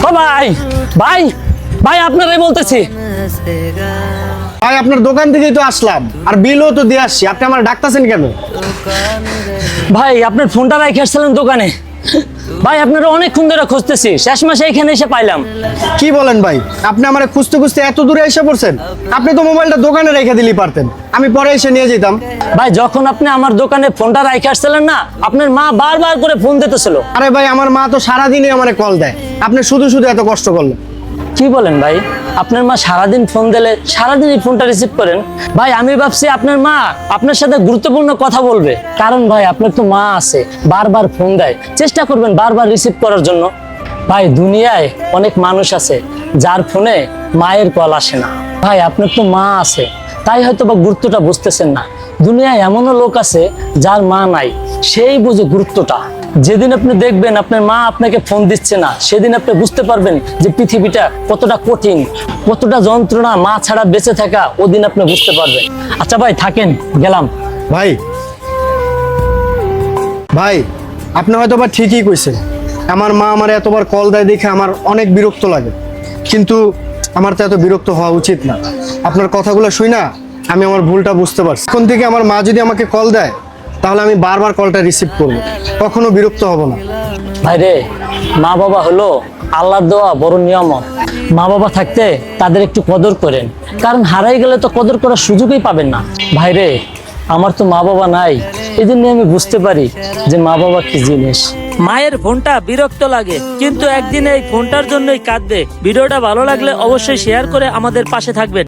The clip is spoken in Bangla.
ও ভাই ভাই ভাই আপনারাই বলতেছি। ভাই আপনার দোকান থেকেই তো আসলাম, আর বিলও তো দিয়ে আসছি, আপনি আমার ডাকতেছেন কেন? ভাই আপনার ফোনটা রেখে আসছিলেন দোকানে। ভাই আপনারা অনেকক্ষণ ধরে খুঁজতেছি, শেষ মাসে এখানে এসে পাইলাম। কি বলেন ভাই, আপনি আমার খুঁজতে খুঁজতে এত দূরে এসে পড়ছেন? আপনি তো মোবাইলটা দোকানে রেখে দিলেই পারতেন, আমি পরে এসে নিয়ে যেতাম। ভাই যখন আপনি আমার দোকানে ফোনটা রেখে আসছিলেন না, আপনার মা বারবার করে ফোন দিতেছিল। আরে ভাই, আমার মা তো সারাদিনই আমার কল দেয়, আপনি শুধু শুধু এত কষ্ট করলেন। কি বলেন ভাই, আপনার মা সারাদিন ফোন দিলে সারাদিন এই ফোনটা রিসিভ করেন? ভাই আমি ভাবছি আপনার মা আপনার সাথে গুরুত্বপূর্ণ কথা বলবে, কারণ ভাই আপনার তো মা আছে, বারবার ফোন দেয়, চেষ্টা করবেন বারবার রিসিভ করার জন্য। ভাই দুনিয়ায় অনেক মানুষ আছে যার ফোনে মায়ের কল আসে না। ভাই আপনার তো মা আছে, তাই হয়তো বা গুরুত্বটা বুঝতেছেন না। দুনিয়ায় এমনও লোক আছে যার মা নাই, সেই বুঝে গুরুত্বটা। যেদিন আপনি দেখবেন আপনার মা আপনাকে ফোন দিচ্ছে না, সেদিন আপনি বুঝতে পারবেন যে পৃথিবীটা কতটা কঠিন, কতটা যন্ত্রণা, মা ছাড়া বেঁচে থাকা, ওদিন আপনি বুঝতে পারবেন। আচ্ছা ভাই থাকেন, গেলাম। ভাই ভাই আপনি হয়তো বা ঠিকই কইছেন, আমার মা আমার এতবার কল দেয় দেখে আমার অনেক বিরক্ত লাগে, কিন্তু আমার তো এত বিরক্ত হওয়া উচিত না। আপনার কথাগুলো শুই না আমি আমার ভুলটা বুঝতে পারছি। এখন থেকে আমার মা যদি আমাকে কল দেয় তাহলে আমি বারবার কলটা রিসিভ করব, কখনো বিরক্ত হব না। ভাই রে, মা বাবা হলো আল্লাহর দেওয়া বড় নিয়ামত। মা বাবা থাকতে তাদের একটু কদর করেন, কারণ হারাই গেলে তো কদর করার সুযোগই পাবেন না। ভাই রে, আমার তো মা বাবা নাই, এই জন্য আমি বুঝতে পারি যে মা বাবা কি জিনিস। মায়ের ফোনটা বিরক্ত লাগে, কিন্তু একদিন এই ফোনটার জন্যই কাঁদবে। ভিডিওটা ভালো লাগলে অবশ্যই শেয়ার করে আমাদের পাশে থাকবেন।